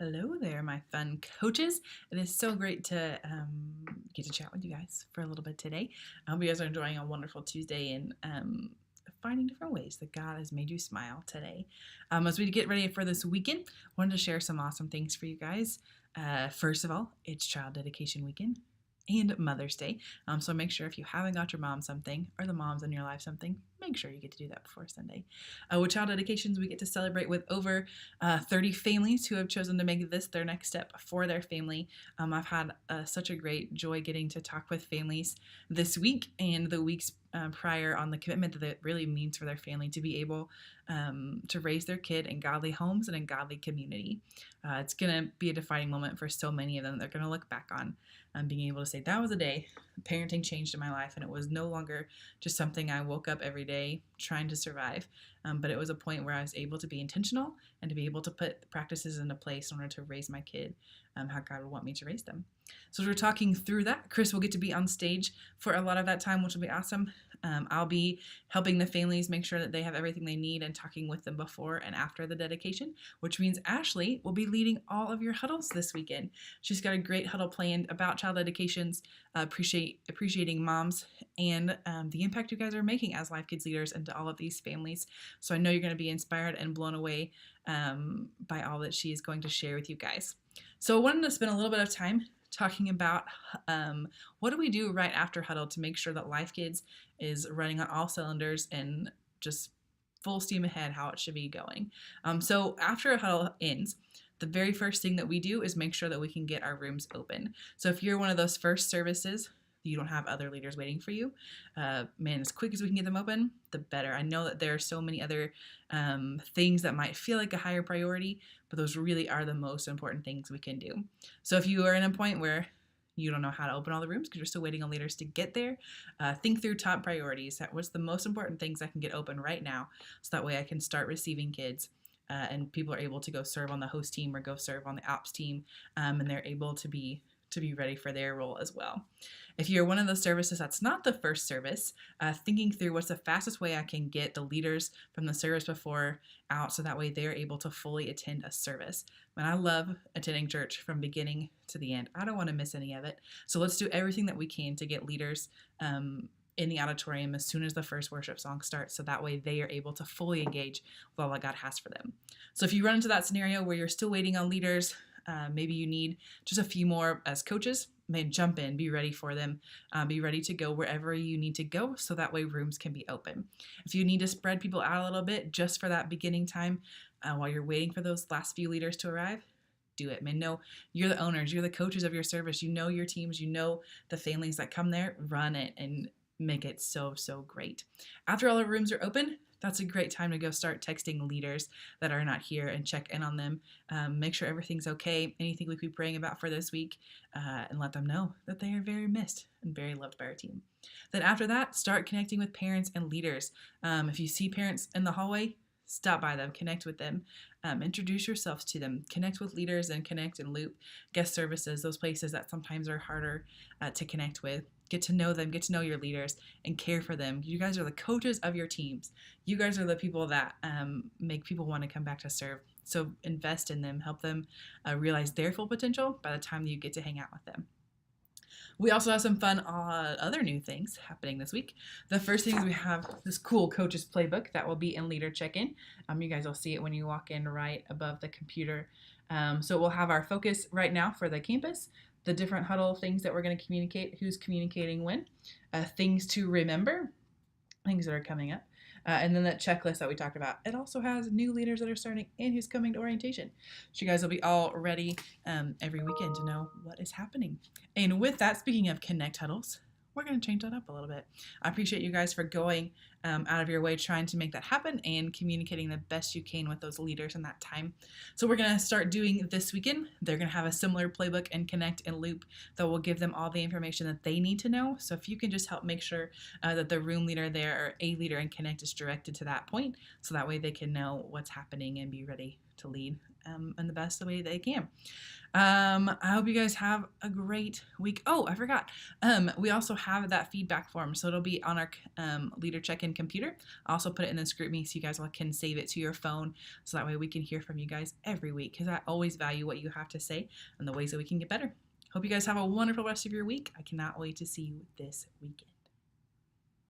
Hello there, my fun coaches. It is so great to get to chat with you guys for a little bit today. I hope you guys are enjoying a wonderful Tuesday and finding different ways that God has made you smile today. As we get ready for this weekend, I wanted to share some awesome things for you guys. First of all, it's Child Dedication Weekend and Mother's Day. So make sure if you haven't got your mom something or the moms in your life something, make sure you get to do that before Sunday. With child dedications, we get to celebrate with over 30 families who have chosen to make this their next step for their family. I've had such a great joy getting to talk with families this week and the weeks prior on the commitment that it really means for their family to be able to raise their kid in godly homes and in godly community. It's going to be a defining moment for so many of them. They're going to look back on being able to say, that was a day parenting changed in my life, and it was no longer just something I woke up every day trying to survive, but it was a point where I was able to be intentional and to be able to put practices into place in order to raise my kid how God would want me to raise them. So as we're talking through that, Chris will get to be on stage for a lot of that time, which will be awesome. I'll be helping the families make sure that they have everything they need and talking with them before and after the dedication, which means Ashley will be leading all of your huddles this weekend. She's got a great huddle planned about child dedications, appreciating moms and the impact you guys are making as Life Kids leaders into all of these families. So I know you're going to be inspired and blown away by all that she is going to share with you guys. So I wanted to spend a little bit of time talking about what do we do right after huddle to make sure that Life Kids is running on all cylinders and just full steam ahead how it should be going. So after a huddle ends, the very first thing that we do is make sure that we can get our rooms open. So if you're one of those first services, you don't have other leaders waiting for you, man, as quick as we can get them open, the better. I know that there are so many other things that might feel like a higher priority, but those really are the most important things we can do. So if you are in a point where you don't know how to open all the rooms because you're still waiting on leaders to get there, think through top priorities. What's the most important things I can get open right now, so that way I can start receiving kids and people are able to go serve on the host team or go serve on the ops team, and they're able to be ready for their role as well. If you're one of those services that's not the first service, thinking through what's the fastest way I can get the leaders from the service before out so that way they're able to fully attend a service. And I love attending church from beginning to the end. I don't want to miss any of it. So let's do everything that we can to get leaders in the auditorium as soon as the first worship song starts, so that way they are able to fully engage with all that God has for them. So if you run into that scenario where you're still waiting on leaders, maybe you need just a few more as coaches, jump in, be ready for them, be ready to go wherever you need to go, so that way rooms can be open. If you need to spread people out a little bit just for that beginning time while you're waiting for those last few leaders to arrive, do it. No, you're the owners, you're the coaches of your service, you know your teams, you know the families that come there, run it and make it so great. After all the rooms are open, that's a great time to go start texting leaders that are not here and check in on them. Make sure everything's okay, anything we could be praying about for this week, and let them know that they are very missed and very loved by our team. Then after that, start connecting with parents and leaders. If you see parents in the hallway, stop by them, connect with them, introduce yourselves to them, connect with leaders and connect and loop guest services, those places that sometimes are harder to connect with. Get to know them, get to know your leaders, and care for them. You guys are the coaches of your teams. You guys are the people that make people want to come back to serve. So invest in them, help them realize their full potential by the time that you get to hang out with them. We also have some fun other new things happening this week. The first thing is we have this cool coaches playbook that will be in Leader Check-In. You guys will see it when you walk in right above the computer. So we'll have our focus right now for the campus, the different huddle things that we're going to communicate, who's communicating when, things to remember, things that are coming up, and then that checklist that we talked about. It also has new leaders that are starting and who's coming to orientation. So you guys will be all ready every weekend to know what is happening. And with that, speaking of Connect huddles, we're going to change that up a little bit. I appreciate you guys for going out of your way trying to make that happen and communicating the best you can with those leaders in that time. So we're going to start doing this weekend. They're going to have a similar playbook and Connect and Loop that will give them all the information that they need to know. So if you can just help make sure that the room leader there or a leader in Connect is directed to that point, so that way they can know what's happening and be ready to lead in the best way they can. I hope you guys have a great week. Oh, I forgot. We also have that feedback form, so it'll be on our leader check-in computer. I'll also put it in the GroupMe so you guys can save it to your phone, so that way we can hear from you guys every week, because I always value what you have to say and the ways that we can get better. Hope you guys have a wonderful rest of your week. I cannot wait to see you this weekend.